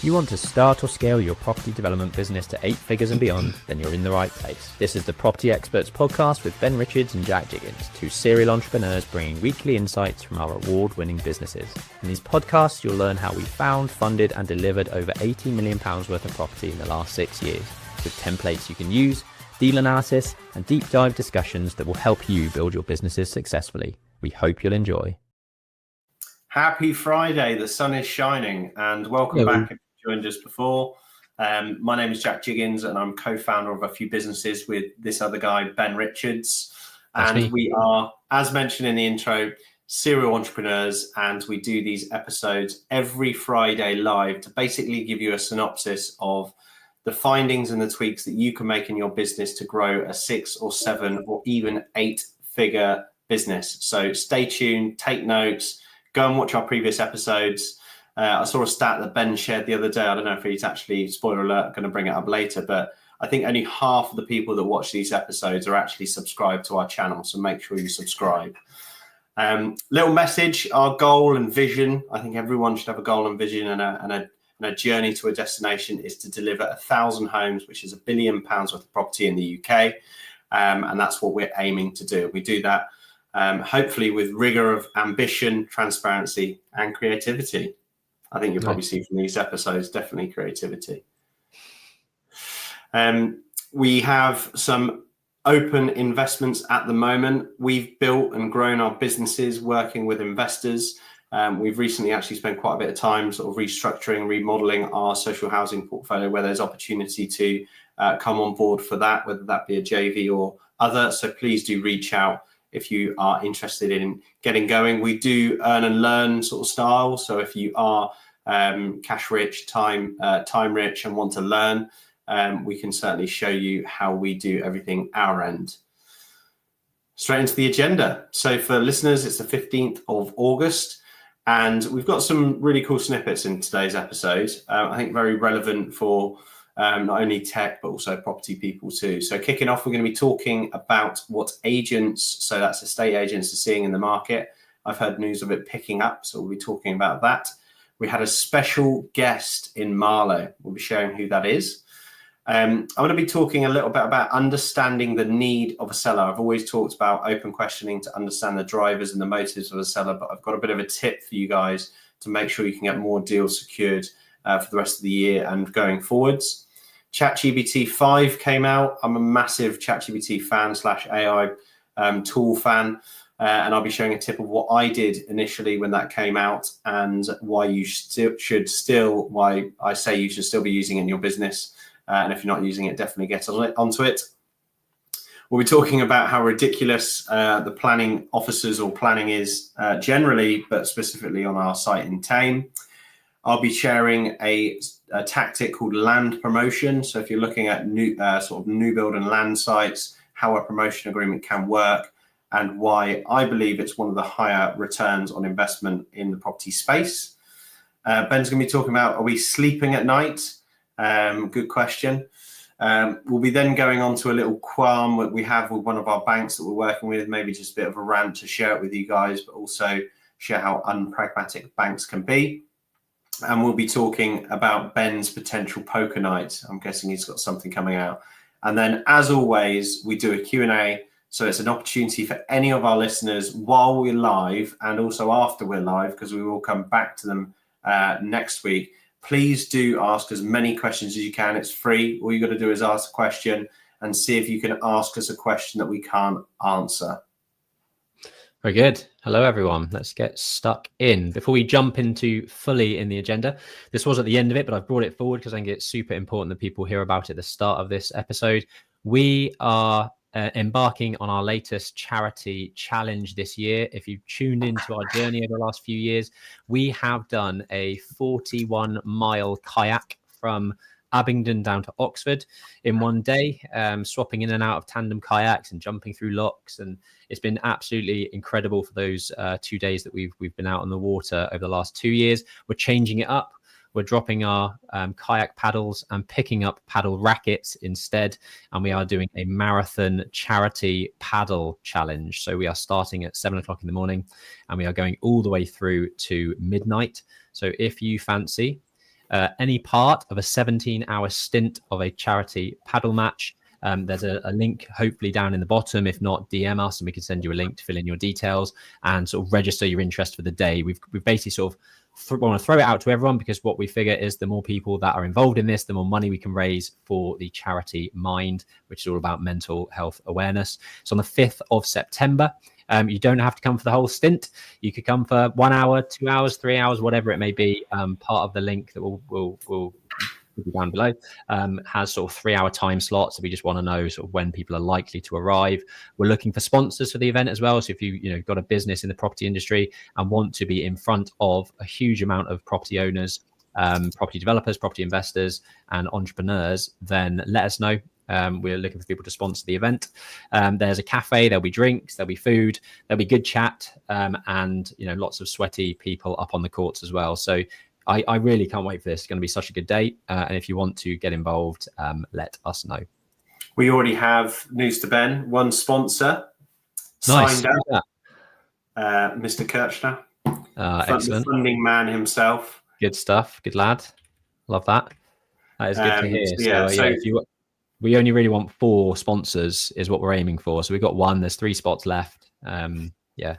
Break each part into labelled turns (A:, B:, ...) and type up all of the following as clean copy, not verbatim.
A: you want to start or scale your property development business to 8 figures and beyond, then you're in the right place. This is the Property XPerts Podcast with Ben Richards and Jack Jiggins, two serial entrepreneurs bringing weekly insights from our award-winning businesses. In these podcasts, you'll learn how we found, funded and delivered over £80 million worth of property in the last 6 years, with templates you can use, deal analysis and deep dive discussions that will help you build your businesses successfully. We hope you'll enjoy.
B: Happy Friday, the sun is shining, and welcome back if you joined us before. My name is Jack Jiggins and I'm co-founder of a few businesses with this other guy, Ben Richards. And we are, as mentioned in the intro, serial entrepreneurs, and we do these episodes every Friday live to basically give you a synopsis of the findings and the tweaks that you can make in your business to grow a 6 or 7 or even 8-figure business. So stay tuned, take notes. Go and watch our previous episodes. I saw a stat that Ben shared the other day. I don't know if he's actually, spoiler alert, going to bring it up later, but I think only half of the people that watch these episodes are actually subscribed to our channel. So make sure you subscribe. Little message, our goal and vision. I think everyone should have a goal and vision and a journey to a destination is to deliver 1,000 homes, which is £1 billion worth of property in the UK. And that's what we're aiming to do. We do that hopefully with rigor of ambition, transparency, and creativity. I think you'll probably see from these episodes, definitely creativity. We have some open investments at the moment. We've built and grown our businesses working with investors. We've recently actually spent quite a bit of time sort of restructuring, remodeling our social housing portfolio where there's opportunity to come on board for that, whether that be a JV or other. So please do reach out if you are interested in getting going. We do earn and learn sort of style. So if you are cash rich, time rich and want to learn, we can certainly show you how we do everything our end. Straight into the agenda. So for listeners, it's the 15th of August. And we've got some really cool snippets in today's episode. I think very relevant for not only tech, but also property people too. So kicking off, we're going to be talking about what agents, so that's estate agents, are seeing in the market. I've heard news of it picking up, so we'll be talking about that. We had a special guest in Marlow. We'll be sharing who that is. I'm going to be talking a little bit about understanding the need of a seller. I've always talked about open questioning to understand the drivers and the motives of a seller, but I've got a bit of a tip for you guys to make sure you can get more deals secured for the rest of the year and going forwards. ChatGPT 5 came out. I'm a massive ChatGPT fan / AI tool fan. And I'll be sharing a tip of what I did initially when that came out and why you why I say you should still be using it in your business. And if you're not using it, definitely get onto it. We'll be talking about how ridiculous the planning officers or planning is generally, but specifically on our site in Thame. I'll be sharing a tactic called land promotion. So if you're looking at new build and land sites, how a promotion agreement can work and why I believe it's one of the higher returns on investment in the property space. Ben's going to be talking about, are we sleeping at night? Good question. We'll be then going on to a little qualm that we have with one of our banks that we're working with, maybe just a bit of a rant to share it with you guys, but also share how unpragmatic banks can be. And we'll be talking about Ben's potential poker night. I'm guessing he's got something coming out. And then, as always, we do a Q&A. So it's an opportunity for any of our listeners while we're live and also after we're live, because we will come back to them next week. Please do ask as many questions as you can. It's free. All you got to do is ask a question and see if you can ask us a question that we can't answer.
A: Very good. Hello, everyone. Let's get stuck in. Before we jump into fully in the agenda, this was at the end of it, but I've brought it forward because I think it's super important that people hear about it at the start of this episode. We are embarking on our latest charity challenge this year. If you've tuned into our journey over the last few years, we have done a 41-mile kayak from Abingdon down to Oxford in one day, swapping in and out of tandem kayaks and jumping through locks, and it's been absolutely incredible for those 2 days that we've been out on the water over the last 2 years. We're changing it up. We're dropping our kayak paddles and picking up paddle rackets instead, and we are doing a marathon charity paddle challenge. So we are starting at 7 o'clock in the morning and we are going all the way through to midnight. So if you fancy any part of a 17-hour stint of a charity paddle match. There's a link hopefully down in the bottom. If not, DM us and we can send you a link to fill in your details and sort of register your interest for the day. We've basically sort of want to throw it out to everyone, because what we figure is the more people that are involved in this, the more money we can raise for the charity Mind, which is all about mental health awareness. So on the 5th of September, you don't have to come for the whole stint. You could come for 1 hour, 2 hours, 3 hours, whatever it may be. Part of the link that we'll be down below has sort of 3 hour time slots. So we just want to know sort of when people are likely to arrive. We're looking for sponsors for the event as well. So if you've got a business in the property industry and want to be in front of a huge amount of property owners, property developers, property investors, and entrepreneurs, then let us know. We're looking for people to sponsor the event. There's a cafe, there'll be drinks, there'll be food, there'll be good chat, and lots of sweaty people up on the courts as well. So I really can't wait for this. It's going to be such a good day. And if you want to get involved, let us know.
B: We already have news to Ben. One sponsor
A: signed
B: up, Mr. Kirchner,
A: excellent.
B: the funding man himself.
A: Good stuff. Good lad. Love that. That is good to hear. We only really want 4 sponsors is what we're aiming for. So we've got 1. There's 3 spots left. Let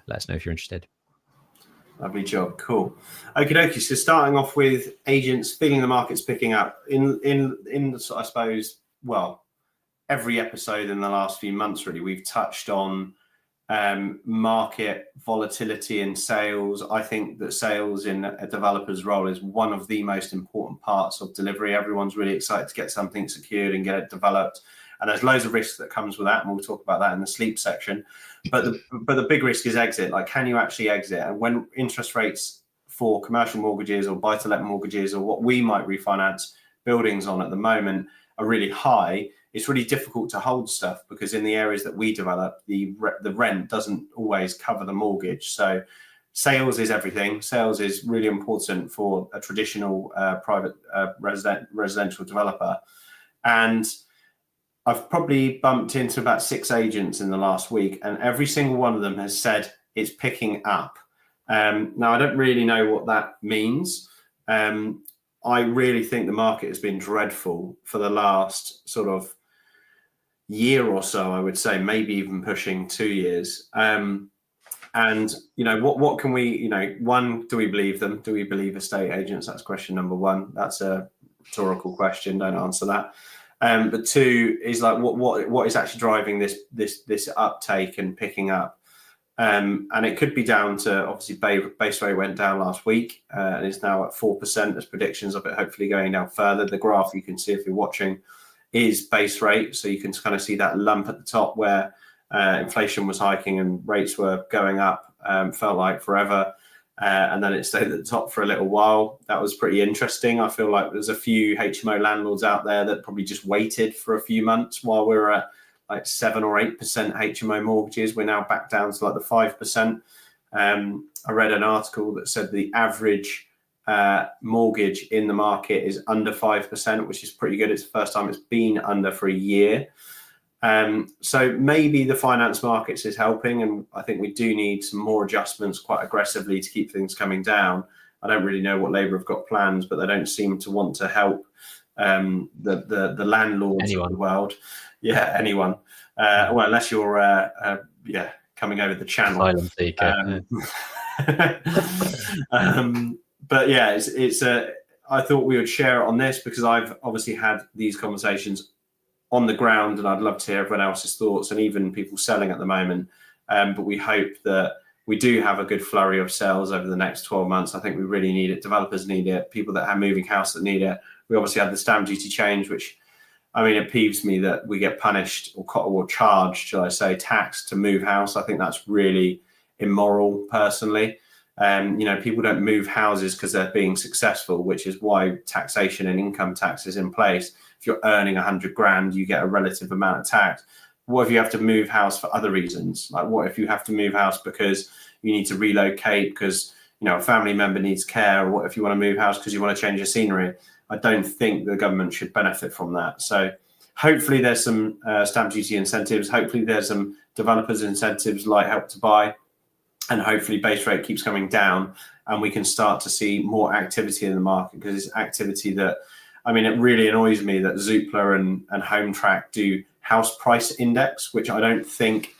A: us know if you're interested.
B: Lovely job. Cool. Okie dokie. So starting off with agents feeling the market's picking up in I suppose, every episode in the last few months, really, we've touched on market volatility in sales. I think that sales in a developer's role is one of the most important parts of delivery. Everyone's really excited to get something secured and get it developed. And there's loads of risks that comes with that, and we'll talk about that in the sleep section. But the big risk is exit. Like, can you actually exit? And when interest rates for commercial mortgages or buy-to-let mortgages, or what we might refinance buildings on at the moment, are really high, it's really difficult to hold stuff, because in the areas that we develop, the rent doesn't always cover the mortgage. So sales is everything. Sales is really important for a traditional private residential developer. And I've probably bumped into about 6 agents in the last week, and every single one of them has said it's picking up. Now, I don't really know what that means. I really think the market has been dreadful for the last sort of year or so, I would say, maybe even pushing 2 years. And, what can we, one, do we believe them? Do we believe estate agents? That's question number 1. That's a rhetorical question. Don't answer that. But 2 is like, what is actually driving this uptake and picking up? And it could be down to, obviously, base rate went down last week and is now at 4%. There's predictions of it hopefully going down further. The graph you can see if you're watching is base rate. So you can kind of see that lump at the top where inflation was hiking and rates were going up, felt like forever. And then it stayed at the top for a little while. That was pretty interesting. I feel like there's a few HMO landlords out there that probably just waited for a few months while we were at like 7 or 8% HMO mortgages. We're now back down to like the 5%. I read an article that said the average mortgage in the market is under 5%, which is pretty good. It's the first time it's been under for a year. So maybe the finance markets is helping, and I think we do need some more adjustments quite aggressively to keep things coming down. I don't really know what Labour have got plans, but they don't seem to want to help the landlords of the world. Yeah, anyone. Well, unless you're coming over the channel.
A: Silent seeker.
B: But yeah, it's I thought we would share it on this because I've obviously had these conversations on the ground, and I'd love to hear everyone else's thoughts and even people selling at the moment. But we hope that we do have a good flurry of sales over the next 12 months. I think we really need it. Developers need it. People that have moving house that need it. We obviously had the stamp duty change, which, I mean, it peeves me that we get punished or charged, shall I say, tax to move house. I think that's really immoral, personally. People don't move houses because they're being successful, which is why taxation and income tax is in place. If you're earning 100 grand, you get a relative amount of tax. What if you have to move house for other reasons? Like, what if you have to move house because you need to relocate because, a family member needs care? Or what if you want to move house because you want to change your scenery? I don't think the government should benefit from that. So hopefully there's some stamp duty incentives. Hopefully there's some developers incentives like Help to Buy. And hopefully base rate keeps coming down. and we can start to see more activity in the market, because it's activity that, I mean, it really annoys me that Zoopla and HomeTrack do house price index, which I don't think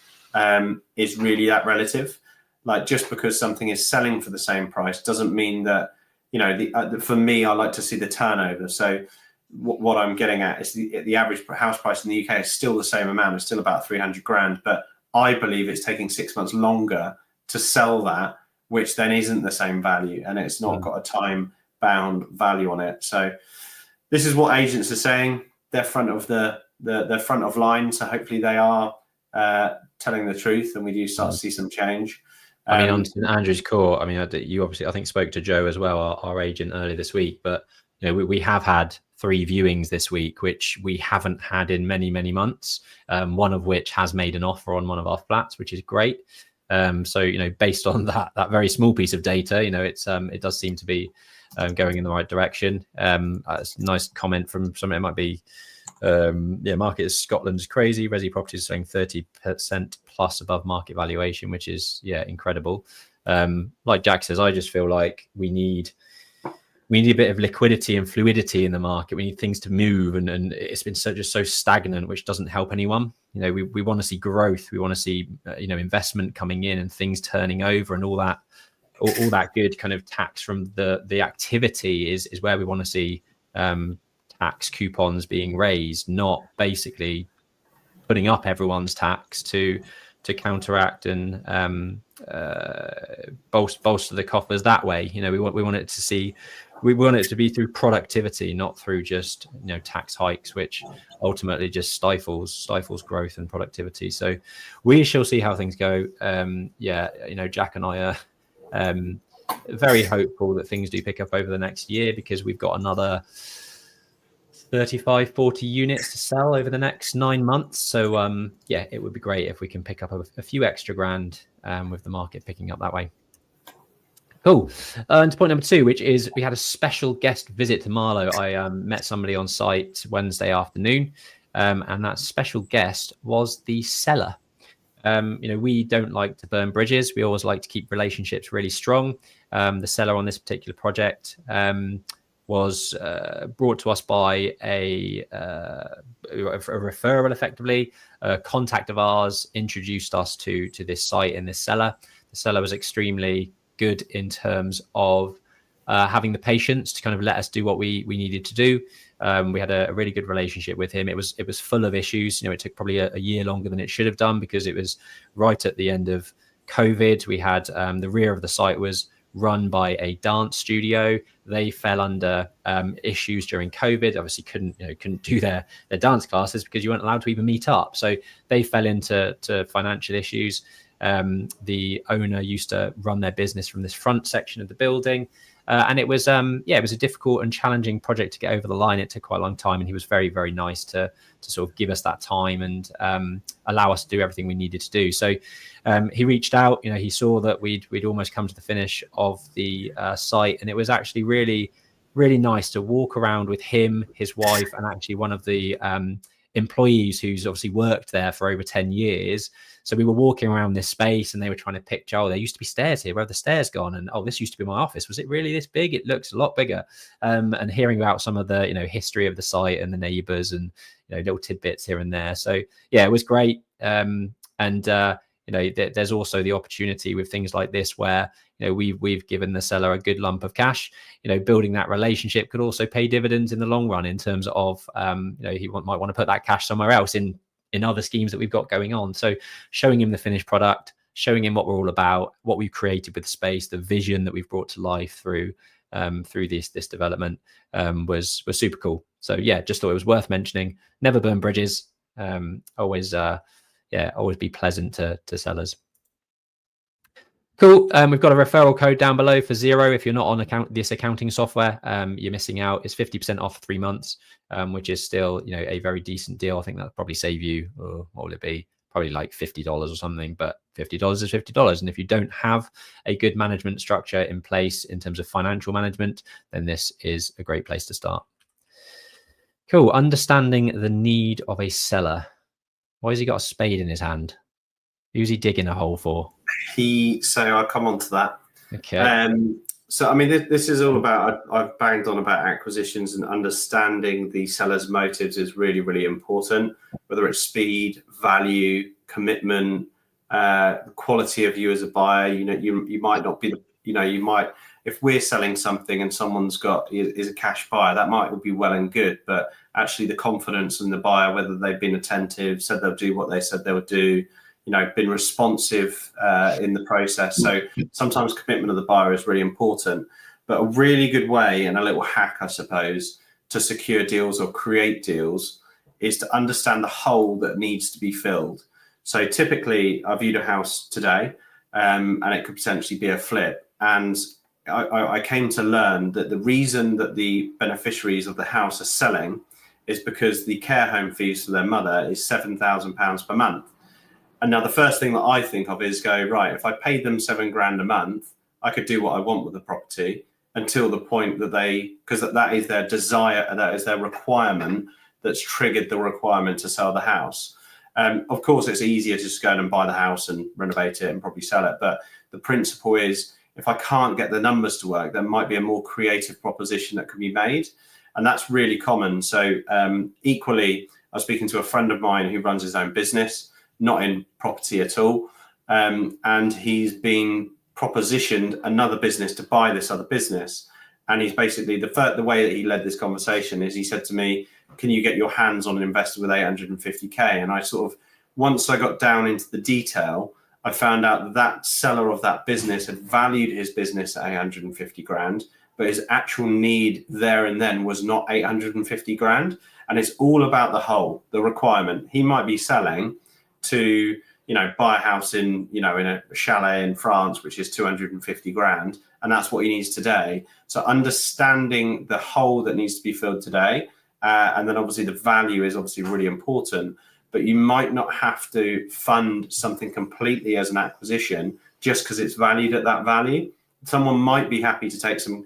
B: is really that relative. Like, just because something is selling for the same price doesn't mean that, you know, for me, I like to see the turnover. So what I'm getting at is the average house price in the UK is still the same amount. It's still about 300 grand, but I believe it's taking 6 months longer to sell that, which then isn't the same value, and it's not got a time bound value on it. So this is what agents are saying. They're front of they're front of line. So hopefully they are telling the truth, and we do start to see some change.
A: I mean, on St Andrew's Court, I mean, you obviously, I think, spoke to Joe as well, our agent, earlier this week. But you know, we have had 3 viewings this week, which we haven't had in many, many months. One of which has made an offer on one of our flats, which is great. So, you know, based on that very small piece of data, you know, it does seem to be going in the right direction. It's a nice comment from someone. It might be, market is Scotland's crazy. Resi properties are saying 30% plus above market valuation, which is incredible. Like Jack says, I just feel like we need a bit of liquidity and fluidity in the market. We need things to move, and it's been so stagnant, which doesn't help anyone. You know, we want to see growth. We want to see investment coming in and things turning over, and all that good kind of tax from the activity is where we want to see tax coupons being raised, not basically putting up everyone's tax to counteract and bolster the coffers that way. You know, we want it to be through productivity, not through just tax hikes, which ultimately just stifles growth and productivity. So we shall see how things go. Jack and I are very hopeful that things do pick up over the next year, because we've got another 35-40 units to sell over the next 9 months. So it would be great if we can pick up a few extra grand with the market picking up that way. Cool. And to point number 2, which is we had a special guest visit to Marlow. I met somebody on site Wednesday afternoon, and that special guest was the seller. We don't like to burn bridges. We always like to keep relationships really strong. The seller on this particular project was brought to us by a referral, effectively. A contact of ours introduced us to this site and this seller. The seller was extremely good in terms of having the patience to kind of let us do what we needed to do. We had a really good relationship with him. It was full of issues. It took probably a year longer than it should have done, because it was right at the end of COVID. We had the rear of the site was run by a dance studio. They fell under issues during COVID. Obviously couldn't do their dance classes because you weren't allowed to even meet up. So they fell into financial issues. The owner used to run their business from this front section of the building. And it was it was a difficult and challenging project to get over the line. It took quite a long time, and he was very, very nice to sort of give us that time and allow us to do everything we needed to do. So he reached out. He saw that we'd almost come to the finish of the site, and it was actually really, really nice to walk around with him, his wife, and actually one of the employees who's obviously worked there for over 10 years. So we were walking around this space, and they were trying to picture, there used to be stairs here. Where have the stairs gone? And this used to be my office. Was it really this big? It looks a lot bigger. And hearing about some of the history of the site and the neighbours and little tidbits here and there. So it was great. There's also the opportunity with things like this where we've given the seller a good lump of cash. Building that relationship could also pay dividends in the long run, in terms of he might want to put that cash somewhere else in other schemes that we've got going on. So showing him the finished product, showing him what we're all about, what we've created with the space, the vision that we've brought to life through this development was super cool. So just thought it was worth mentioning. Never burn bridges. Always be pleasant to sellers. Cool. We've got a referral code down below for XERO. If you're not on this accounting software, you're missing out. It's 50% off 3 months, which is still, a very decent deal. I think that'll probably save you, what will it be? Probably like $50 or something, but $50 is $50. And if you don't have a good management structure in place in terms of financial management, then this is a great place to start. Cool. Understanding the need of a seller. Why has he got a spade in his hand? Who's he digging a hole for?
B: So I'll come on to that.
A: Okay.
B: So, I mean, this is all about, I've banged on about acquisitions, and understanding the seller's motives is really, really important, whether it's speed, value, commitment, the quality of you as a buyer. You might not be, you might, if we're selling something and someone's is a cash buyer, that might be well and good, but actually the confidence in the buyer, whether they've been attentive, said they'll do what they said they would do, been responsive in the process. So sometimes commitment of the buyer is really important. But a really good way, and a little hack, I suppose, to secure deals or create deals is to understand the hole that needs to be filled. So typically, I viewed a house today, and it could potentially be a flip. And I came to learn that the reason that the beneficiaries of the house are selling is because the care home fees for their mother is £7,000 per month. And now the first thing that I think of is right, if I paid them £7,000 a month, I could do what I want with the property until the point that because that is their desire, that is their requirement that's triggered the requirement to sell the house. Of course, it's easier to just go in and buy the house and renovate it and probably sell it. But the principle is, if I can't get the numbers to work, there might be a more creative proposition that can be made. And that's really common. So equally, I was speaking to a friend of mine who runs his own business, not in property at all. And he's been propositioned another business to buy this other business. And he's basically, the way that he led this conversation is he said to me, can you get your hands on an investor with 850K? And I sort of, once I got down into the detail, I found out that seller of that business had valued his business at 850 grand, but his actual need there and then was not 850 grand. And it's all about the whole, the requirement. He might be selling to, buy a house in a chalet in France, which is 250 grand. And that's what he needs today. So understanding the hole that needs to be filled today. And then obviously the value is obviously really important, but you might not have to fund something completely as an acquisition just because it's valued at that value. Someone might be happy to take some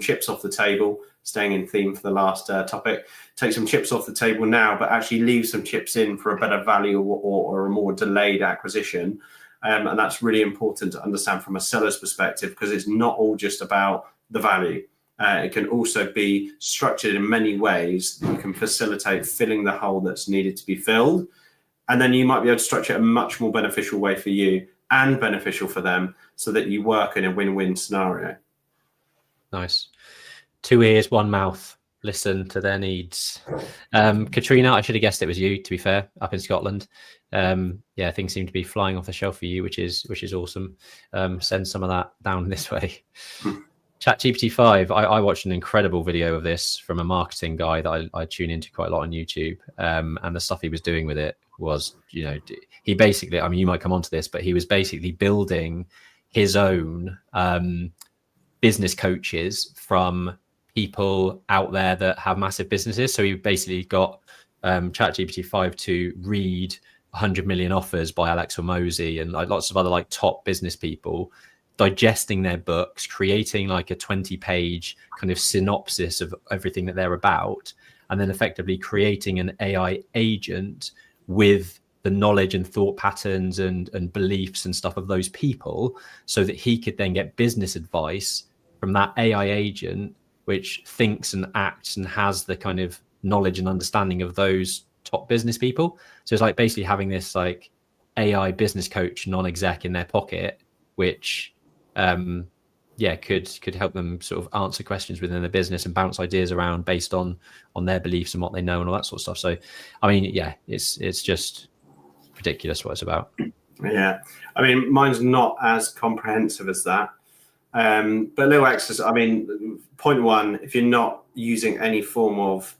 B: chips off the table, staying in theme for the last topic, take some chips off the table now, but actually leave some chips in for a better value or a more delayed acquisition. And that's really important to understand from a seller's perspective, because it's not all just about the value. It can also be structured in many ways that you can facilitate filling the hole that's needed to be filled. And then you might be able to structure it a much more beneficial way for you and beneficial for them, so that you work in a win-win scenario.
A: Nice. 2 ears, 1 mouth. Listen to their needs. Katrina, I should have guessed it was you, to be fair, up in Scotland. Things seem to be flying off the shelf for you, which is awesome. Send some of that down this way. ChatGPT-5, I watched an incredible video of this from a marketing guy that I tune into quite a lot on YouTube. And the stuff he was doing with it was, he basically, you might come onto this, but he was basically building his own business coaches from people out there that have massive businesses. So he basically got ChatGPT-5 to read 100 Million Offers by Alex Hormozi and lots of other top business people, digesting their books, creating a 20-page kind of synopsis of everything that they're about, and then effectively creating an AI agent with the knowledge and thought patterns and beliefs and stuff of those people, so that he could then get business advice from that AI agent, which thinks and acts and has the kind of knowledge and understanding of those top business people. So it's basically having this AI business coach non-exec in their pocket, which could help them sort of answer questions within the business and bounce ideas around based on their beliefs and what they know and all that sort of stuff. So it's just ridiculous what it's about.
B: Yeah, mine's not as comprehensive as that, but little exercise. Point one, if you're not using any form of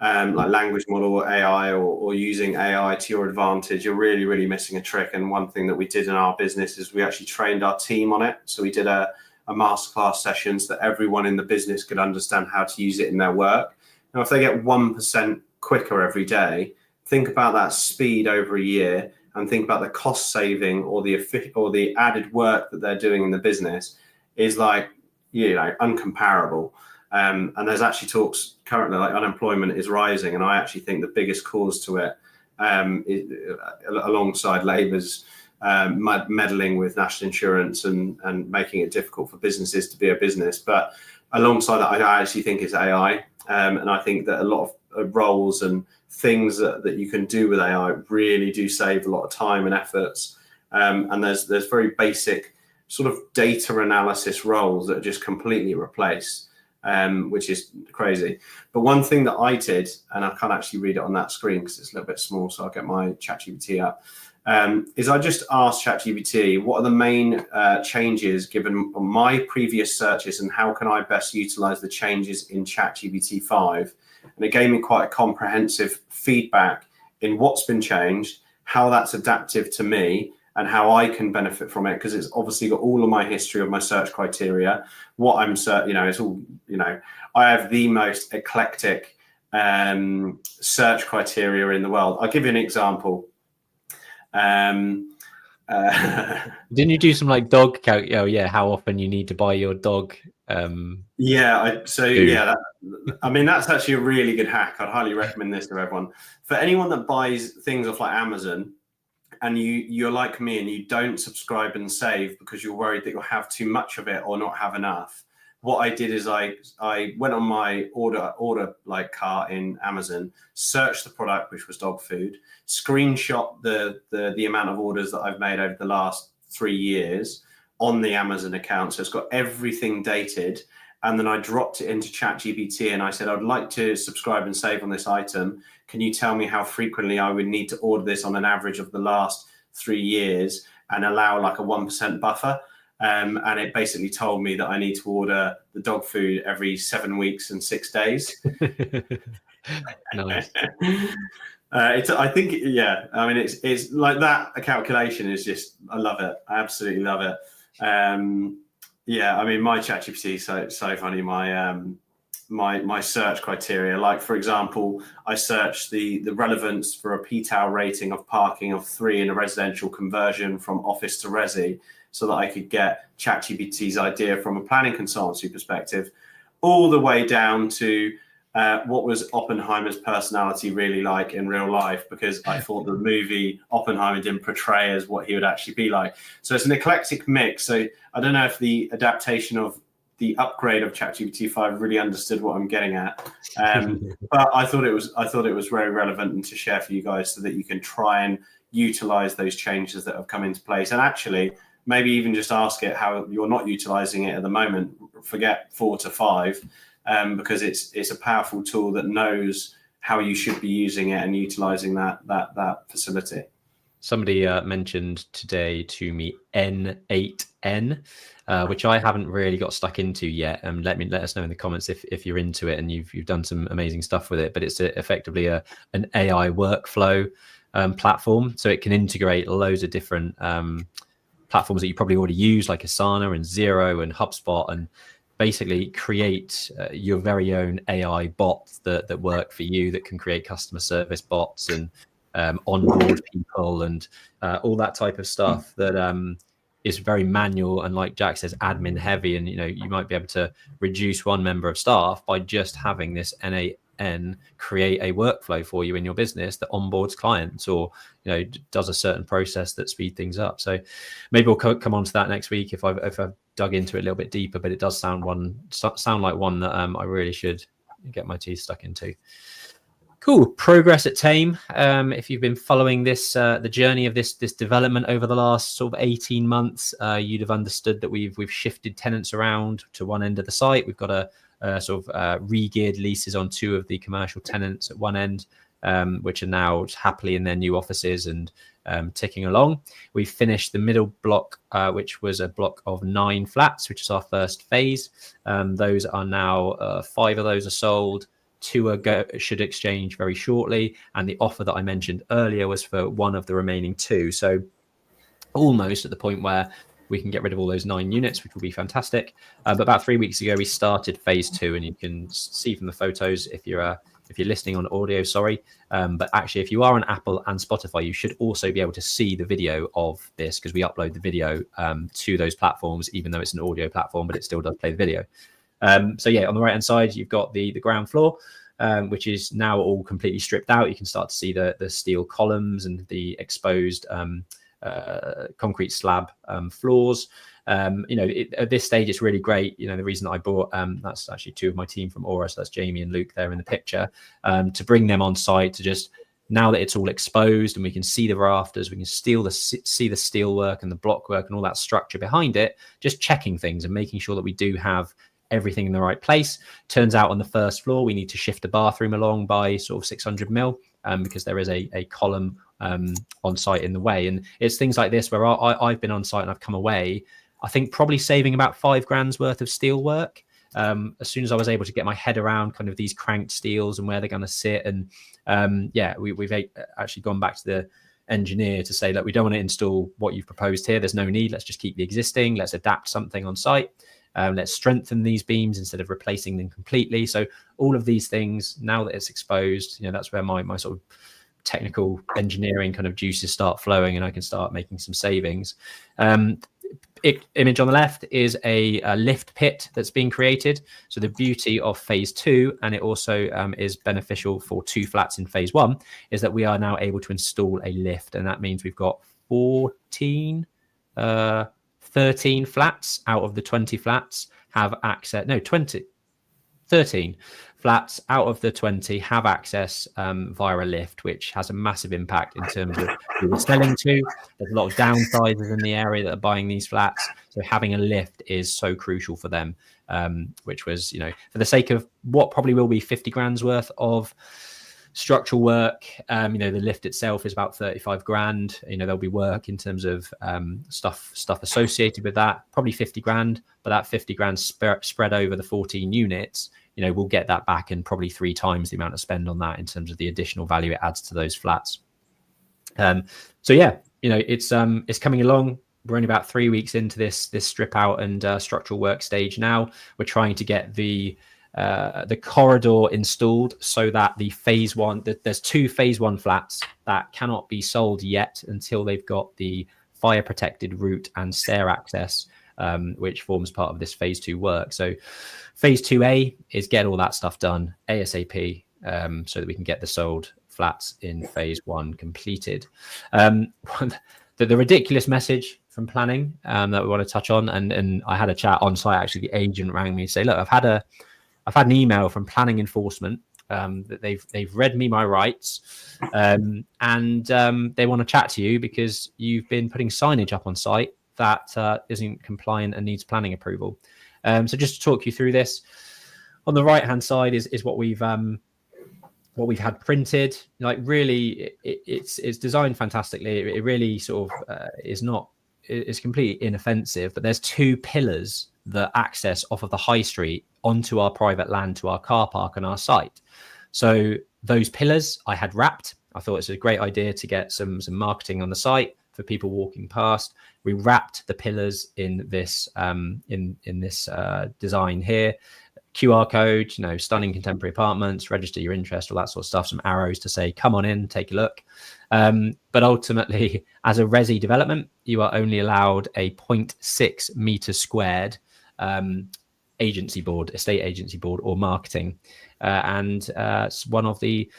B: language model or AI or using AI to your advantage, you're really, really missing a trick. And one thing that we did in our business is we actually trained our team on it. So we did a masterclass session so that everyone in the business could understand how to use it in their work. Now, if they get 1% quicker every day, think about that speed over a year and think about the cost saving or the added work that they're doing in the business is uncomparable. And there's actually talks currently unemployment is rising, and I actually think the biggest cause to it, alongside Labour's meddling with national insurance and making it difficult for businesses to be a business. But alongside that, I actually think it's AI. And I think that a lot of roles and things that you can do with AI really do save a lot of time and efforts. And there's very basic sort of data analysis roles that are just completely replaced, which is crazy. But one thing that I did, and I can't actually read it on that screen because it's a little bit small, so I'll get my ChatGPT up, is I just asked ChatGPT, what are the main changes given my previous searches and how can I best utilize the changes in ChatGPT 5? And it gave me quite a comprehensive feedback in what's been changed, how that's adaptive to me, and how I can benefit from it, because it's obviously got all of my history of my search criteria, what I'm it's all, I have the most eclectic search criteria in the world. I'll give you an example.
A: Didn't you do some like dog count? Oh yeah, how often you need to buy your dog?
B: I mean, that's actually a really good hack. I'd highly recommend this to everyone. For anyone that buys things off like Amazon, and you're like me and you don't subscribe and save because you're worried that you'll have too much of it or not have enough. What I did is I went on my order like cart in Amazon, searched the product, which was dog food, screenshot the amount of orders that I've made over the last 3 years on the Amazon account. So it's got everything dated. And then I dropped it into ChatGPT and I said, I'd like to subscribe and save on this item. Can you tell me how frequently I would need to order this on an average of the last 3 years and allow like a 1% buffer? And it basically told me that I need to order the dog food every 7 weeks and 6 days.
A: Nice.
B: I think, I mean, it's like that. A calculation is just, I love it. I absolutely love it. I mean, my ChatGPT is so funny. My search criteria, like for example, I searched the relevance for a PTAL rating of parking of 3 in a residential conversion from office to resi, so that I could get ChatGPT's idea from a planning consultancy perspective, all the way down to what was Oppenheimer's personality really like in real life, because I thought the movie Oppenheimer didn't portray as what he would actually be like. So it's an eclectic mix. So I don't know if the adaptation of the upgrade of ChatGPT 5 really understood what I'm getting at, but I thought it was very relevant and to share for you guys, so that you can try and utilize those changes that have come into place, and actually maybe even just ask it how you're not utilizing it at the moment. Forget 4 to 5. Because it's a powerful tool that knows how you should be using it and utilizing that facility.
A: Somebody mentioned today to me N8N, which I haven't really got stuck into yet. Let us know in the comments if you're into it and you've done some amazing stuff with it. But it's effectively an AI workflow platform, so it can integrate loads of different platforms that you probably already use, like Asana and XERO and HubSpot, and basically create your very own AI bots that work for you, that can create customer service bots and onboard people and all that type of stuff that is very manual and, like Jack says, admin heavy. And you might be able to reduce one member of staff by just having this N8N create a workflow for you in your business that onboards clients, or does a certain process that speed things up. So maybe we'll come on to that next week if I've dug into it a little bit deeper. But it does sound like one that I really should get my teeth stuck into. Cool. Progress at Thame. If you've been following this, the journey of this development over the last sort of 18 months, you'd have understood that we've shifted tenants around to one end of the site. We've got a sort of re-geared leases on 2 of the commercial tenants at one end, which are now happily in their new offices and ticking along. We finished the middle block, which was a block of 9 flats, which is our first phase. Those are now 5 of those are sold. 2 should exchange very shortly, and the offer that I mentioned earlier was for 1 of the remaining 2. So almost at the point where we can get rid of all those 9 units, which will be fantastic. But about 3 weeks ago, we started phase 2, and you can see from the photos if you're listening on audio, sorry. But actually, if you are on Apple and Spotify, you should also be able to see the video of this, because we upload the video to those platforms, even though it's an audio platform, but it still does play the video. So yeah, on the right hand side, you've got the ground floor, which is now all completely stripped out. You can start to see the steel columns and the exposed concrete slab floors. At this stage, it's really great. The reason that I brought, that's actually two of my team from Aura, so that's Jamie and Luke there in the picture, to bring them on site to just, now that it's all exposed and we can see the rafters, we can see the steel work and the block work and all that structure behind it, just checking things and making sure that we do have everything in the right place. Turns out on the first floor, we need to shift the bathroom along by sort of 600 mil because there is a column on site in the way. And it's things like this where I've been on site and I've come away, I think probably saving about $5,000 worth of steel work. As soon as I was able to get my head around kind of these cranked steels and where they're going to sit. And we've actually gone back to the engineer to say that we don't want to install what you've proposed here. There's no need. Let's just keep the existing. Let's adapt something on site. Let's strengthen these beams instead of replacing them completely. So all of these things, now that it's exposed, that's where my sort of technical engineering kind of juices start flowing and I can start making some savings. Image on the left is a lift pit that's being created. So the beauty of phase 2, and it also is beneficial for 2 flats in phase 1, is that we are now able to install a lift. And that means we've got 13 flats out of the 20 flats have access. No, 13 flats out of the 20 have access via a lift, which has a massive impact in terms of who we're selling to. There's a lot of downsizers in the area that are buying these flats. So having a lift is so crucial for them, which was, for the sake of what probably will be $50,000 worth of structural work. The lift itself is about $35,000. There'll be work in terms of stuff associated with that, probably $50,000, but that $50,000 spread over the 14 units, we'll get that back and probably 3 times the amount of spend on that in terms of the additional value it adds to those flats. It's coming along. We're only about 3 weeks into this strip out and structural work stage now. We're trying to get the corridor installed so that the phase 1, there's 2 phase 1 flats that cannot be sold yet until they've got the fire protected route and stair access, which forms part of this phase 2 work. So phase 2A is get all that stuff done ASAP, so that we can get the sold flats in phase 1 completed. The ridiculous message from planning that we want to touch on, and I had a chat on site. Actually, the agent rang me to say, look, I've had an email from planning enforcement that they've read me my rights, and they want to chat to you because you've been putting signage up on site that isn't compliant and needs planning approval. So just to talk you through this, on the right hand side is what we've had printed. Like really, it's designed fantastically. It really sort of is completely inoffensive. But there's 2 pillars that access off of the high street onto our private land to our car park and our site. So those pillars I had wrapped. I thought it's a great idea to get some marketing on the site for people walking past. We wrapped the pillars in this design here. QR code, stunning contemporary apartments, register your interest, all that sort of stuff, some arrows to say, come on in, take a look. But ultimately, as a resi development, you are only allowed a 0.6 meter squared estate agency board or marketing. And one of the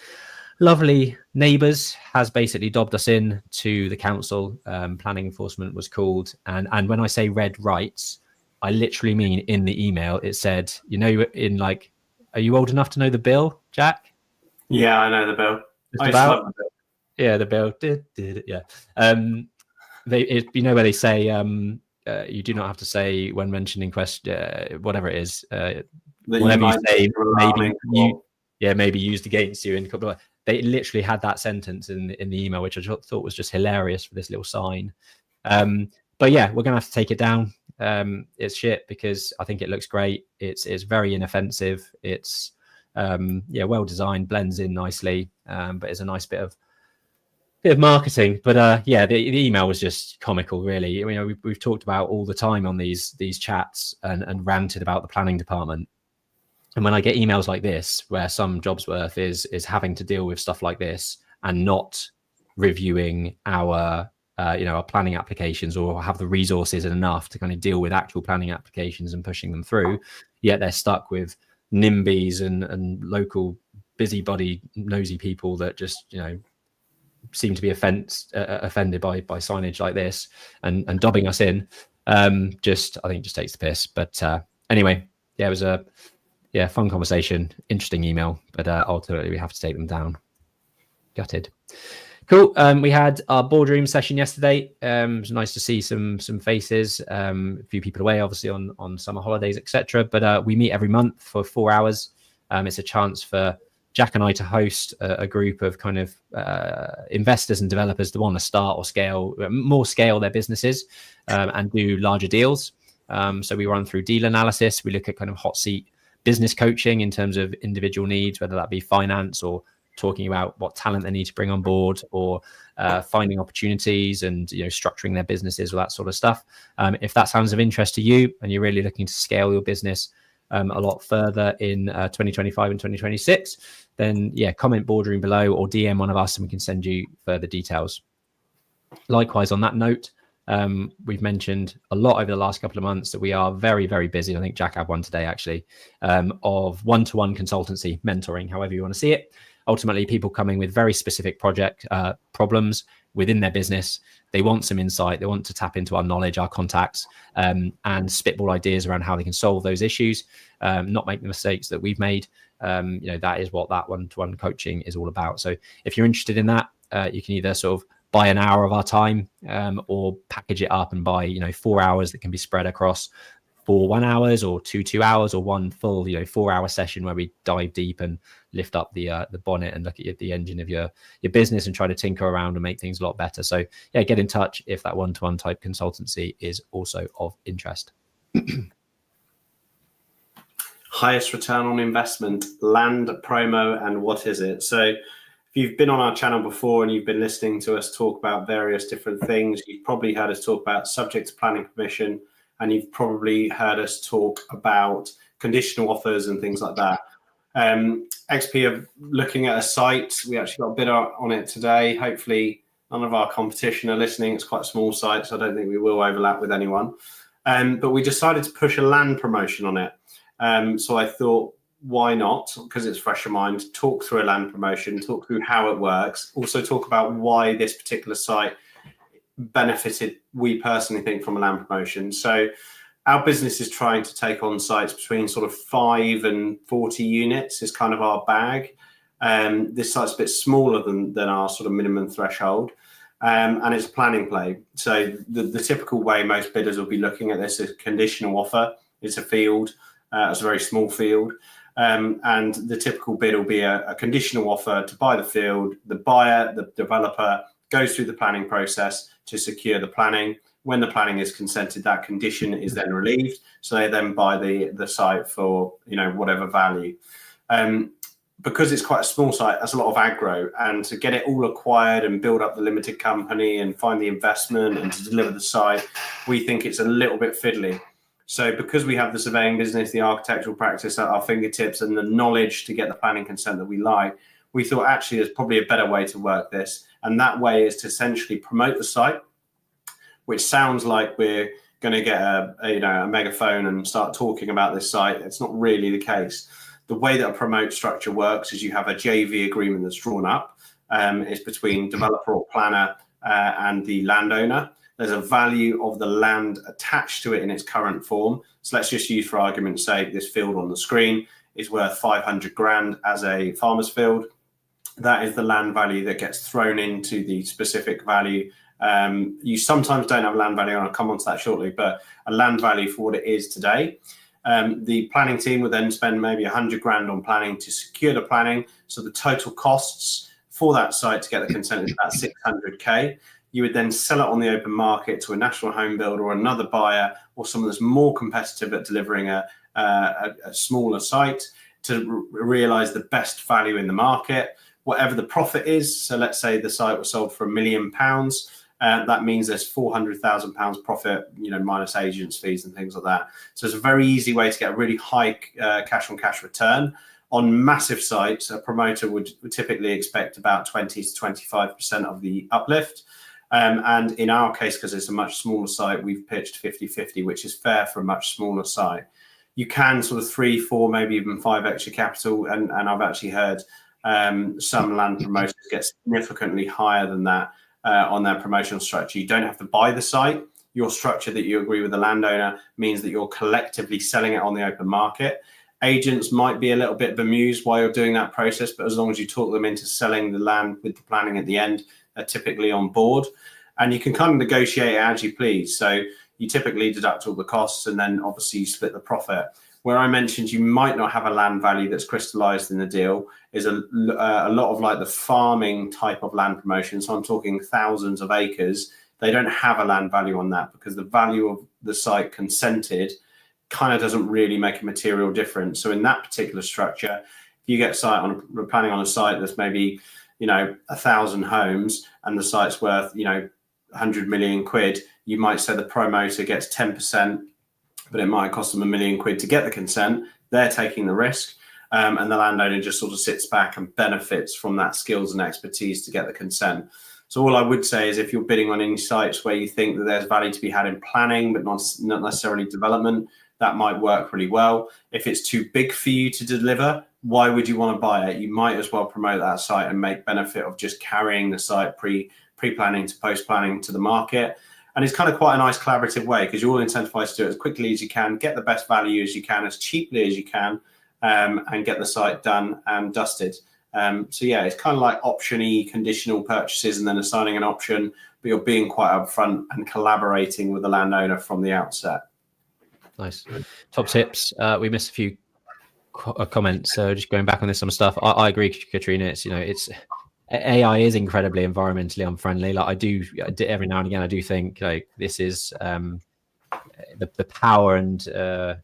A: lovely neighbours has basically dobbed us in to the council. Planning enforcement was called. And when I say read rights, I literally mean in the email, it said, are you old enough to know the bill, Jack?
B: Yeah, I know the bill.
A: Yeah, the bill. Yeah. Where they say you do not have to say when mentioning question, whatever it is, whatever you say, maybe used against you in a couple of. They literally had that sentence in the email, which I thought was just hilarious for this little sign. But yeah, we're gonna have to take it down. It's shit because I think it looks great. It's very inoffensive. It's well designed, blends in nicely, but it's a nice bit of marketing. But the email was just comical, really. We've talked about all the time on these chats and ranted about the planning department. And when I get emails like this, where some job's worth is having to deal with stuff like this and not reviewing our planning applications or have the resources enough to kind of deal with actual planning applications and pushing them through, yet they're stuck with NIMBYs and local busybody nosy people that just seem to be offended by signage like this and dobbing us in, just takes the piss. But anyway, yeah, it was a fun conversation, interesting email, but ultimately we have to take them down. Gutted. Cool. We had our boardroom session yesterday. It was nice to see some faces. A few people away, obviously on summer holidays, etc. But we meet every month for 4 hours. It's a chance for Jack and I to host a group of kind of investors and developers that want to start or scale their businesses and do larger deals. So we run through deal analysis. We look at kind of hot seat business coaching in terms of individual needs, whether that be finance or talking about what talent they need to bring on board, or finding opportunities and structuring their businesses, or that sort of stuff. If that sounds of interest to you and you're really looking to scale your business a lot further in 2025 and 2026, then comment Boardroom below or DM one of us and we can send you further details. Likewise, on that note, we've mentioned a lot over the last couple of months that we are very, very busy. I think Jack had one today actually, of one-to-one consultancy, mentoring, however you want to see it. Ultimately, people coming with very specific project problems within their business. They want some insight. They want to tap into our knowledge, our contacts, and spitball ideas around how they can solve those issues, not make the mistakes that we've made. That is what that one-to-one coaching is all about. So if you're interested in that, you can either sort of buy an hour of our time or package it up and buy 4 hours that can be spread across 4 1 hours or 2 hours, or one full 4-hour session where we dive deep and lift up the bonnet and look at the engine of your business and try to tinker around and make things a lot better. So get in touch if that one-to-one type consultancy is also of interest.
B: Highest return on investment, land promo, and what is it? So if you've been on our channel before and you've been listening to us talk about various different things, you've probably heard us talk about subject to planning permission, and you've probably heard us talk about conditional offers and things like that. XP are looking at a site. We actually got a bid on it today. Hopefully none of our competition are listening. It's quite a small site, so I don't think we will overlap with anyone. But we decided to push a land promotion on it. So I thought, why not? Because it's fresh in mind, talk through a land promotion, talk through how it works, also talk about why this particular site benefited, we personally think, from a land promotion. So our business is trying to take on sites between sort of 5 and 40 units is kind of our bag. This site's a bit smaller than our sort of minimum threshold. And it's a planning play. So the typical way most bidders will be looking at this is conditional offer. It's a field. It's a very small field. And the typical bid will be a conditional offer to buy the field. The buyer, the developer, goes through the planning process to secure the planning. When the planning is consented, that condition is then relieved. So they then buy the site for whatever value. Because it's quite a small site, that's a lot of aggro. And to get it all acquired and build up the limited company and find the investment and to deliver the site, we think it's a little bit fiddly. So because we have the surveying business, the architectural practice at our fingertips and the knowledge to get the planning consent that we like, we thought actually there's probably a better way to work this. And that way is to essentially promote the site, which sounds like we're going to get a megaphone and start talking about this site. It's not really the case. The way that a promote structure works is you have a JV agreement that's drawn up. It's between developer or planner and the landowner. There's a value of the land attached to it in its current form. So let's just use, for argument's sake, this field on the screen is worth 500 grand as a farmer's field. That is the land value that gets thrown into the specific value. You sometimes don't have land value, and I'll come on to that shortly, but a land value for what it is today. The planning team would then spend maybe 100 grand on planning to secure the planning. So the total costs for that site to get the consent is about 600K. You would then sell it on the open market to a national home builder or another buyer or someone that's more competitive at delivering a smaller site to realize the best value in the market, whatever the profit is. So let's say the site was sold for £1 million. That means there's £400,000 profit, minus agents' fees and things like that. So it's a very easy way to get a really high cash on cash return. On massive sites, a promoter would typically expect about 20 to 25% of the uplift. And in our case, because it's a much smaller site, we've pitched 50-50, which is fair for a much smaller site. You can sort of 3, 4, maybe even 5 extra capital. And I've actually heard Some land promoters get significantly higher than that on their promotional structure. You don't have to buy the site. Your structure that you agree with the landowner means that you're collectively selling it on the open market. Agents might be a little bit bemused while you're doing that process, but as long as you talk them into selling the land with the planning at the end, they're typically on board. And you can kind of negotiate it as you please. So you typically deduct all the costs and then obviously you split the profit. Where I mentioned you might not have a land value that's crystallized in the deal is a lot of like the farming type of land promotion. So I'm talking thousands of acres. They don't have a land value on that because the value of the site consented kind of doesn't really make a material difference. So in that particular structure, if you get we're planning on a site that's maybe, 1,000 homes and the site's worth, 100 million quid, you might say the promoter gets 10%, but it might cost them £1 million to get the consent. They're taking the risk. And the landowner just sort of sits back and benefits from that skills and expertise to get the consent. So all I would say is if you're bidding on any sites where you think that there's value to be had in planning, but not necessarily development, that might work really well. If it's too big for you to deliver, why would you want to buy it? You might as well promote that site and make benefit of just carrying the site pre-planning to post-planning to the market. And it's kind of quite a nice collaborative way because you're all incentivized to do it as quickly as you can, get the best value as you can, as cheaply as you can, and get the site done and dusted. So yeah, it's kind of like option-y conditional purchases and then assigning an option, but you're being quite upfront and collaborating with the landowner from the outset.
A: Nice. Top tips. We missed a few comments. So just going back on this some stuff. I agree, Katrina. It's AI is incredibly environmentally unfriendly. Like I do every now and again, I do think like this is the power and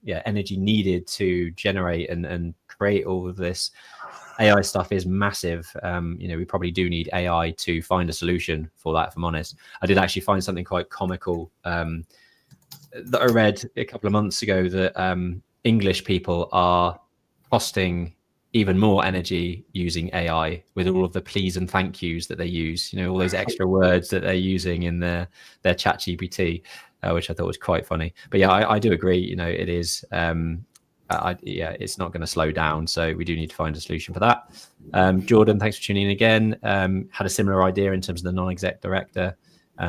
A: energy needed to generate and create all of this AI stuff is massive. We probably do need AI to find a solution for that, if I'm honest. I did actually find something quite comical that I read a couple of months ago that English people are costing even more energy using AI with all of the please and thank yous that they use, all those extra words that they're using in their chat GPT, which I thought was quite funny. But yeah, I do agree, it is, it's not going to slow down. So we do need to find a solution for that. Jordan, thanks for tuning in again. Had a similar idea in terms of the non-exec director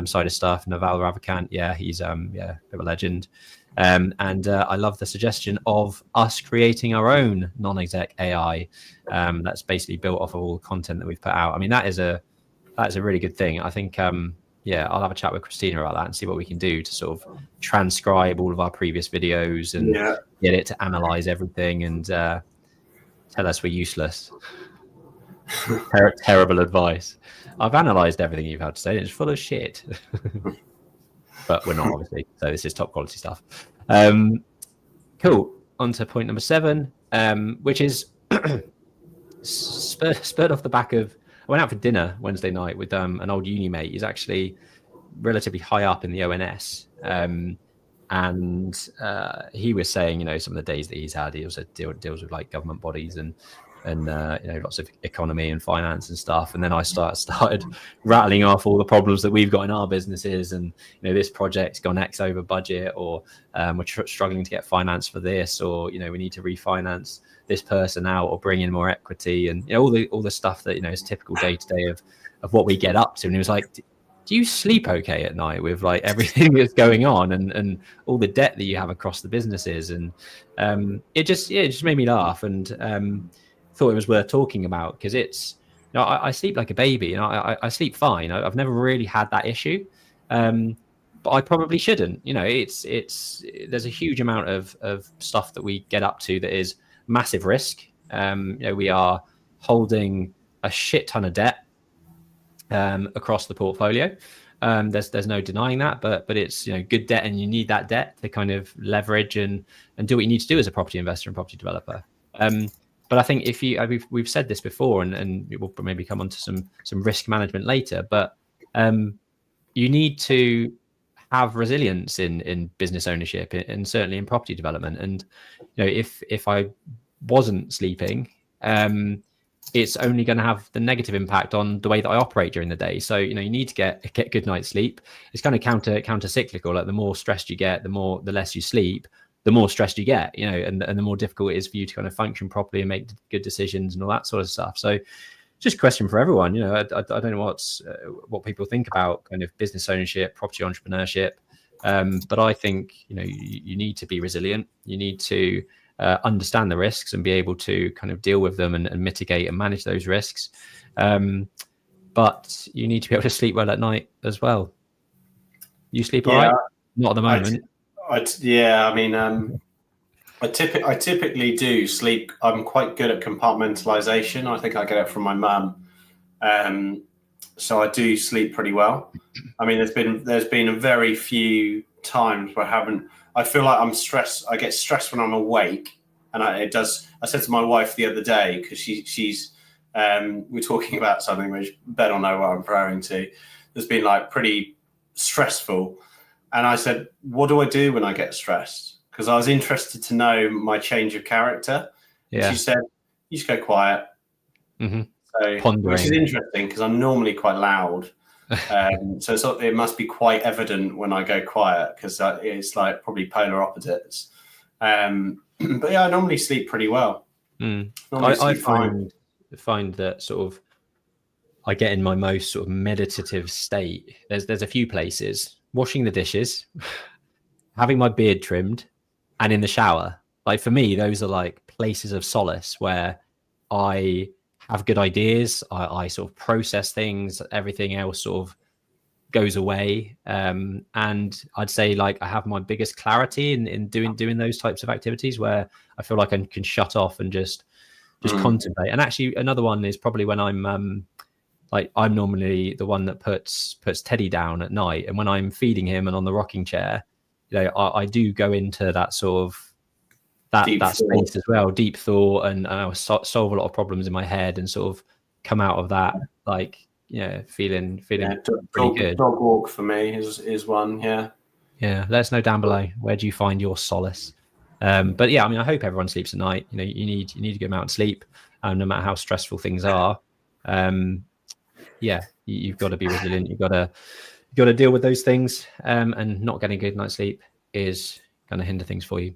A: side of stuff. Naval Ravikant, he's a bit of a legend. And I love the suggestion of us creating our own non-exec AI that's basically built off of all the content that we've put out. I mean, that is a really good thing. I think, I'll have a chat with Christina about that and see what we can do to sort of transcribe all of our previous videos and get it to analyze everything and tell us we're useless. Terrible advice. I've analysed everything you've had to say. It's full of shit. But we're not, obviously. So this is top quality stuff. Cool. On to point number 7, which is spurred off the back of... I went out for dinner Wednesday night with an old uni mate. He's actually relatively high up in the ONS. And he was saying, some of the days that he's had, he also deals with like government bodies and lots of economy and finance and stuff. And then I started rattling off all the problems that we've got in our businesses. And, this project's gone X over budget, or we're struggling to get finance for this, or, we need to refinance this person out or bring in more equity, and, all the stuff that, is typical day to day of what we get up to. And he was like, do you sleep okay at night with like everything that's going on and all the debt that you have across the businesses? And it just made me laugh and thought it was worth talking about, because it's, I sleep like a baby and I sleep fine. I've never really had that issue, but I probably shouldn't. There's a huge amount of stuff that we get up to that is massive risk. We are holding a shit ton of debt across the portfolio. There's no denying that, but it's good debt, and you need that debt to kind of leverage and do what you need to do as a property investor and property developer. But I think if we've said this before, and we'll maybe come on to some risk management later, but you need to have resilience in business ownership and certainly in property development. And if I wasn't sleeping, it's only going to have the negative impact on the way that I operate during the day. So you need to get good night's sleep. It's kind of counter cyclical. Like the more stressed you get, the less you sleep. the more stressed you get, you know, and the more difficult it is for you to kind of function properly and make good decisions and all that sort of stuff. So just a question for everyone, you know, I don't know what people think about kind of business ownership, property entrepreneurship. But I think, you know, you need to be resilient. You need to understand the risks and be able to kind of deal with them and mitigate and manage those risks. But you need to be able to sleep well at night as well. You sleep all right? Not at the moment.
B: I typically do sleep. I'm quite good at compartmentalization. I think I get it from my mum. So I do sleep pretty well. I mean, there's been a very few times where I feel like I'm stressed. I get stressed when I'm awake, and I said to my wife the other day, because she's we're talking about something which Ben will know what I'm referring to. There's been like pretty stressful, and I said, "What do I do when I get stressed?" Because I was interested to know my change of character. Yeah. She said, "You just go quiet." Mm-hmm. So, which is interesting because I'm normally quite loud. So it must be quite evident when I go quiet, because it's like probably polar opposites. But yeah, I normally sleep pretty well.
A: I find that sort of I get in my most sort of meditative state. There's a few places: washing the dishes, having my beard trimmed, and in the shower. Like for me, those are like places of solace where I have good ideas. I sort of process things. Everything else sort of goes away. And I'd say like I have my biggest clarity in doing those types of activities where I feel like I can shut off and just contemplate. And actually another one is probably when I'm I'm normally the one that puts Teddy down at night. And when I'm feeding him and on the rocking chair, you know, I do go into that sort of that space as well, deep thought, and I'll solve a lot of problems in my head and sort of come out of that like, you know, feeling pretty good.
B: Dog walk for me is one. Yeah.
A: Let us know down below, where do you find your solace? But yeah, I mean, I hope everyone sleeps at night. You know, you need to get out and sleep, no matter how stressful things are. You've got to be resilient. You've got to deal with those things, and not getting a good night's sleep is going to hinder things for you.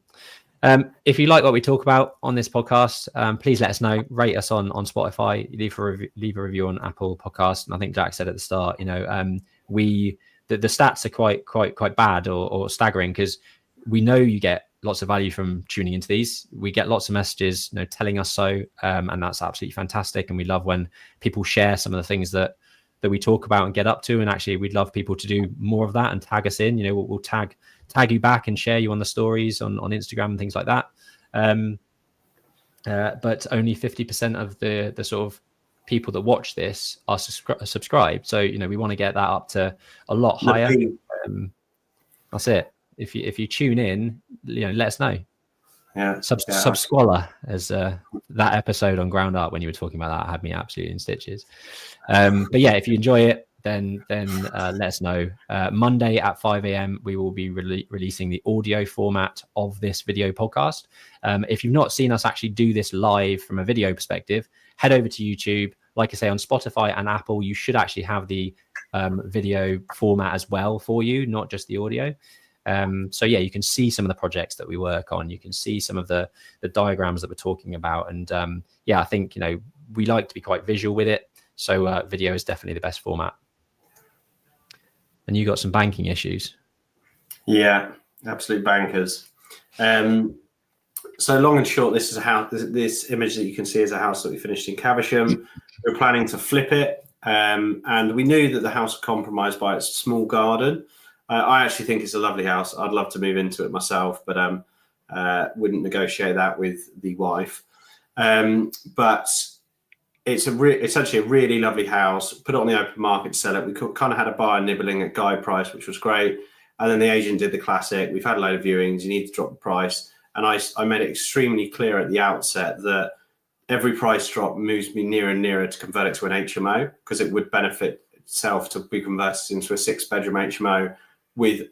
A: If you like what we talk about on this podcast, please let us know. Rate us on Spotify. Leave a review on Apple Podcast. And I think Jack said at the start, you know, the stats are quite bad or staggering, because we know you get lots of value from tuning into these. We get lots of messages, you know, telling us so, and that's absolutely fantastic. And we love when people share some of the things that we talk about and get up to. And actually, we'd love people to do more of that and tag us in. You know, we'll tag you back and share you on the stories on Instagram and things like that. But only 50% of the sort of people that watch this are subscribed. So, you know, we want to get that up to a lot higher. That's it. If you tune in, you know, let us know. Subsqualla, as that episode on Ground Up when you were talking about that had me absolutely in stitches. But yeah, if you enjoy it, then let us know. Monday at 5 a.m. we will be releasing the audio format of this video podcast. If you've not seen us actually do this live from a video perspective, head over to YouTube. Like I say, on Spotify and Apple, you should actually have the video format as well for you, not just the audio. So yeah, you can see some of the projects that we work on. You can see some of the diagrams that we're talking about. And I think, you know, we like to be quite visual with it. So video is definitely the best format. And you got some banking issues.
B: Yeah, absolute bankers. So long and short, this is a house. This image that you can see is a house that we finished in Caversham. We're planning to flip it, and we knew that the house was compromised by its small garden. I actually think it's a lovely house. I'd love to move into it myself, but wouldn't negotiate that with the wife. But it's actually a really lovely house. Put it on the open market to sell it. We kind of had a buyer nibbling at guide price, which was great. And then the agent did the classic. We've had a load of viewings. You need to drop the price. And I made it extremely clear at the outset that every price drop moves me nearer and nearer to convert it to an HMO, because it would benefit itself to be converted into a 6-bedroom HMO with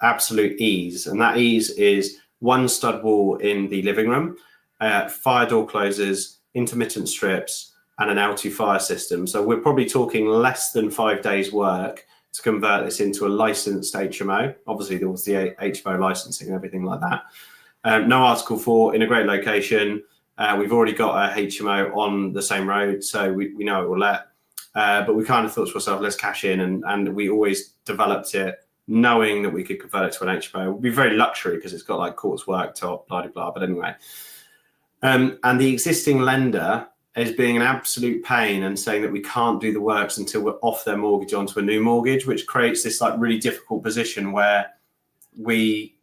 B: absolute ease. And that ease is one stud wall in the living room, fire door closers, intermittent strips, and an L2 fire system. So we're probably talking less than 5 days work to convert this into a licensed HMO. Obviously, there was the HMO licensing and everything like that. No Article 4 in a great location. We've already got a HMO on the same road, so we know it will let. But we kind of thought to ourselves, let's cash in, and we always developed it knowing that we could convert it to an HMO. It would be very luxury because it's got like quartz worktop, blah, blah, blah. But anyway, and the existing lender is being an absolute pain and saying that we can't do the works until we're off their mortgage onto a new mortgage, which creates this like really difficult position where we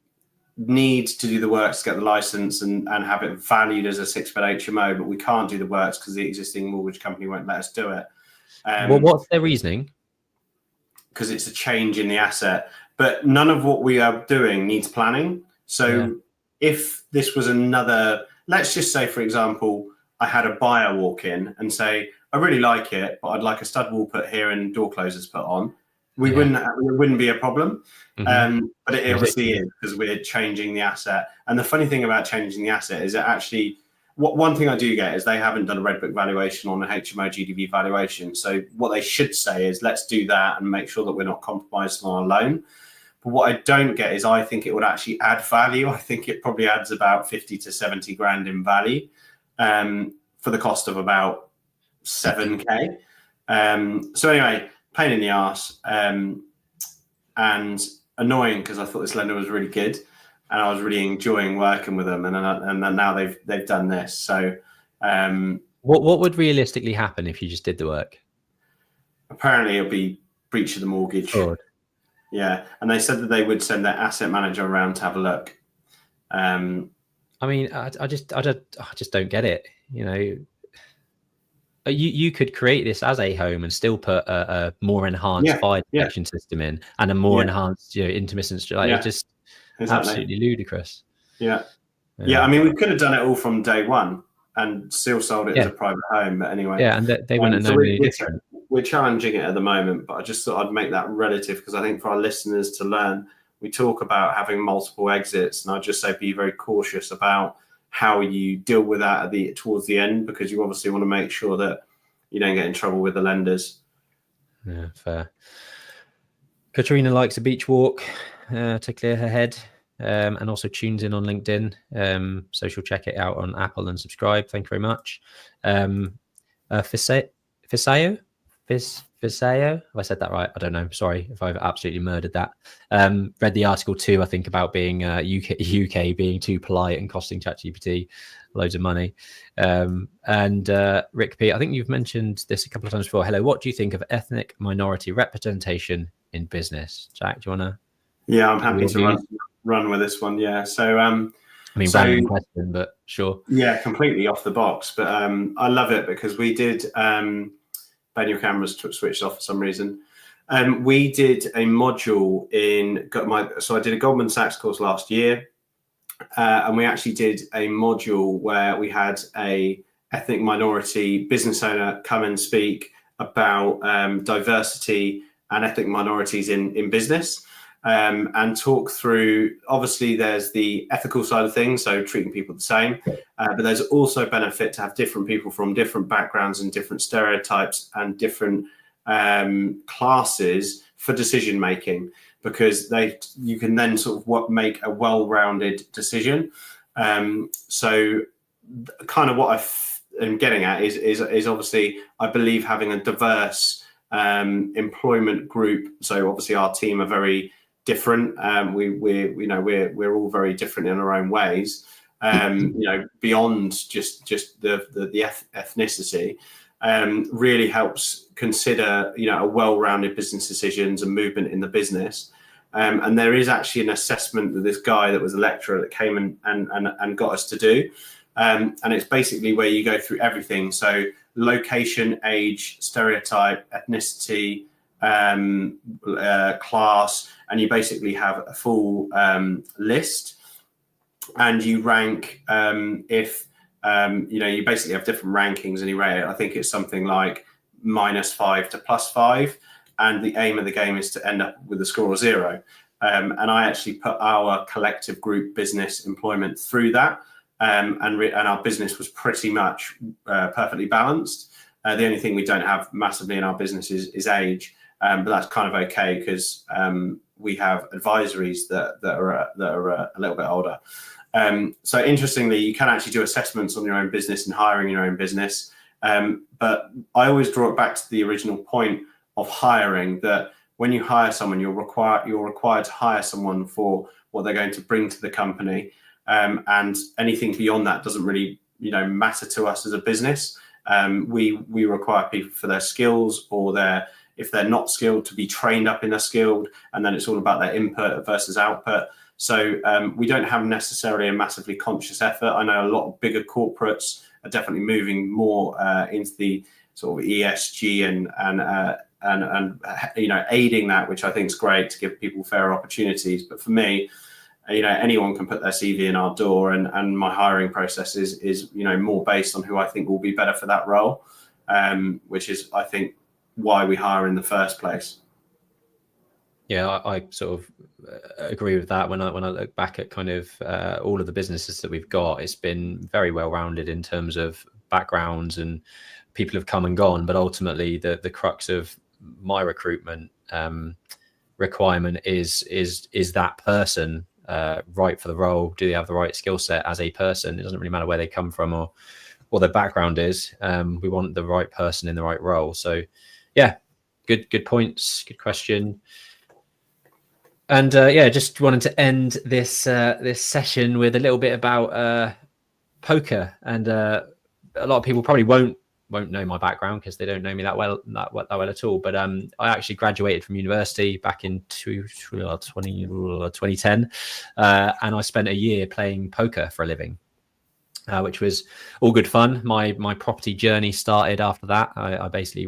B: need to do the works to get the license and have it valued as a 6-bed HMO, but we can't do the works because the existing mortgage company won't let us do it.
A: Well, what's their reasoning?
B: Because it's a change in the asset, but none of what we are doing needs planning. So if this was another, let's just say, for example, I had a buyer walk in and say, I really like it, but I'd like a stud wall put here and door closers put on. It wouldn't be a problem. But it obviously is because we're changing the asset. And the funny thing about changing the asset is that actually, one thing I do get is they haven't done a red book valuation on a HMO GDV valuation. So what they should say is, let's do that and make sure that we're not compromised on our loan. But what I don't get is I think it would actually add value. I think it probably adds about 50 to 70 grand in value for the cost of about 7K. So anyway, pain in the arse and annoying because I thought this lender was really good. And I was really enjoying working with them, and then now they've done this. So,
A: what would realistically happen if you just did the work?
B: Apparently, it'll be breach of the mortgage.
A: Fraud.
B: Yeah, and they said that they would send their asset manager around to have a look.
A: I mean, I just don't get it. You know, you could create this as a home and still put a more enhanced fire detection system in and a more enhanced, intermittent. It's just. Exactly. Absolutely ludicrous.
B: Yeah. I mean, we could have done it all from day one and still sold it as a private home. But anyway,
A: and they wouldn't have known any different.
B: We're challenging it at the moment, but I just thought I'd make that relative because I think for our listeners to learn, we talk about having multiple exits, and I'd just say be very cautious about how you deal with that towards the end, because you obviously want to make sure that you don't get in trouble with the lenders.
A: Yeah, fair. Katrina likes a beach walk to clear her head, and also tunes in on LinkedIn. So she'll check it out on Apple and subscribe. Thank you very much. Fisayo? Have I said that right? I don't know. Sorry if I've absolutely murdered that. Read the article too, I think, about being UK being too polite and costing ChatGPT loads of money. And Rick P, I think you've mentioned this a couple of times before. Hello, what do you think of ethnic minority representation in business? Jack, do you want to?
B: Yeah, I'm happy to run with this one. Yeah. So,
A: random question, but sure.
B: Yeah, completely off the box. But I love it because we did, Ben, your camera's switched off for some reason. We did a module so I did a Goldman Sachs course last year. And we actually did a module where we had a ethnic minority business owner come and speak about diversity and ethnic minorities in business. And talk through, obviously there's the ethical side of things, so treating people the same, but there's also benefit to have different people from different backgrounds and different stereotypes and different classes for decision making, because you can then sort of make a well-rounded decision. So kind of what I'm getting at is obviously I believe having a diverse employment group. So obviously our team are very different. We're all very different in our own ways. Beyond just the ethnicity, really helps consider a well-rounded business decisions and movement in the business. And there is actually an assessment that this guy that was a lecturer that came and got us to do. And it's basically where you go through everything. So location, age, stereotype, ethnicity, class, and you basically have a full list, and you rank if you basically have different rankings, and you rate it. I think it's something like -5 to +5, and the aim of the game is to end up with a score of 0. And I actually put our collective group business employment through that, and our business was pretty much perfectly balanced. The only thing we don't have massively in our business is age. but that's kind of okay because we have advisories that are a little bit older. So interestingly, you can actually do assessments on your own business and hiring your own business. But I always draw it back to the original point of hiring, that when you hire someone, you're required to hire someone for what they're going to bring to the company. And anything beyond that doesn't really, matter to us as a business. We require people for their skills, or if they're not skilled, to be trained up in their skilled, and then it's all about their input versus output. So we don't have necessarily a massively conscious effort. I know a lot of bigger corporates are definitely moving more into the sort of ESG and aiding that, which I think is great to give people fair opportunities. But for me, anyone can put their CV in our door, and my hiring process is more based on who I think will be better for that role, which is, I think, why we hire in the first place.
A: Yeah, I sort of agree with that. When I look back at kind of all of the businesses that we've got, it's been very well rounded in terms of backgrounds, and people have come and gone. But ultimately, the crux of my recruitment requirement is that person right for the role? Do they have the right skill set as a person? It doesn't really matter where they come from or what their background is. We want the right person in the right role. So, yeah, good points, good question. And just wanted to end this session with a little bit about poker. And a lot of people probably won't know my background because they don't know me that well at all. But I actually graduated from university back in 2010, and I spent a year playing poker for a living, which was all good fun. My property journey started after that. I basically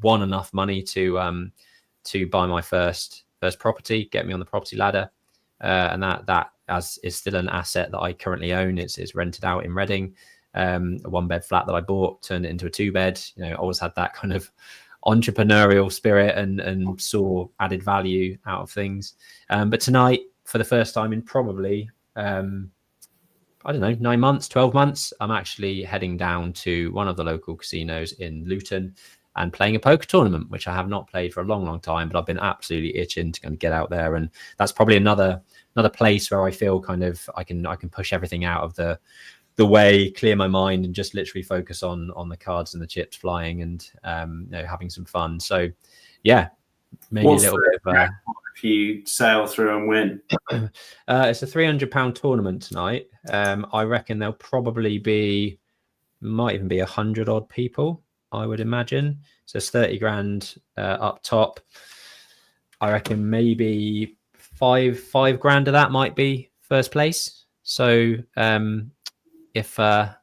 A: won enough money to buy my first property, get me on the property ladder, and that is still an asset that I currently own. It's rented out in Reading, a 1-bed flat that I bought, turned it into a 2-bed. Always had that kind of entrepreneurial spirit and saw added value out of things. But tonight, for the first time in probably 9 months, 12 months, I'm actually heading down to one of the local casinos in Luton and playing a poker tournament, which I have not played for a long time, but I've been absolutely itching to kind of get out there. And that's probably another place where I feel kind of I can push everything out of the way, clear my mind, and just literally focus on the cards and the chips flying and having some fun. So yeah, maybe a little bit of
B: if you sail through and win.
A: It's a £300 tournament tonight. I reckon there'll probably might even be 100 odd people, I would imagine. So it's 30 grand up top. I reckon maybe five grand of that might be first place. So if I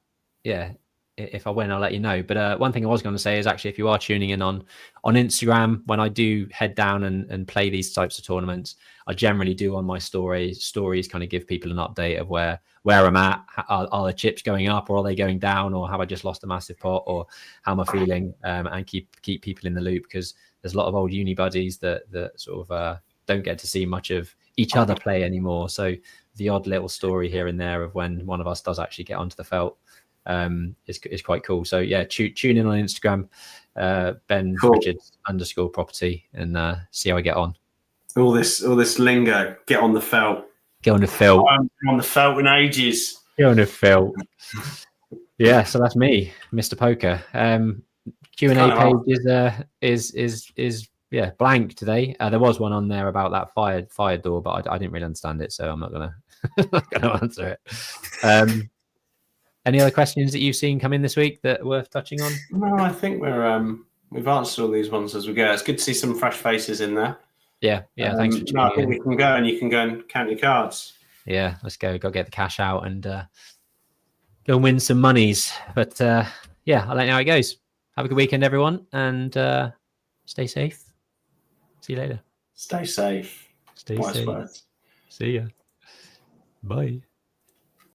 A: win, I'll let you know. But one thing I was going to say is, actually, if you are tuning in on Instagram, when I do head down and play these types of tournaments, I generally do on my stories kind of give people an update of where I'm at. Are the chips going up, or are they going down, or have I just lost a massive pot, or how am I feeling, and keep people in the loop, because there's a lot of old uni buddies that sort of don't get to see much of each other play anymore. So the odd little story here and there of when one of us does actually get onto the felt is quite cool. So yeah, tune in on Instagram, Ben cool. Richards _property, and see how I get on.
B: All this lingo. Get on the felt.
A: Get on the felt.
B: I'm on the felt in ages.
A: Get on the felt. Yeah, so that's me, Mr. Poker. Q&A page is blank today. There was one on there about that fire door, but I didn't really understand it, so I'm not gonna answer it. Any other questions that you've seen come in this week that are worth touching on?
B: No, I think we've answered all these ones as we go. It's good to see some fresh faces in there.
A: Yeah. Thanks for tuning in.
B: I think we can go, and you can go and count your cards.
A: Yeah, let's go get the cash out and go and win some monies. But I'll let you know how it goes. Have a good weekend, everyone, and stay safe. See you later.
B: Stay safe.
A: Stay safe. See ya. Bye.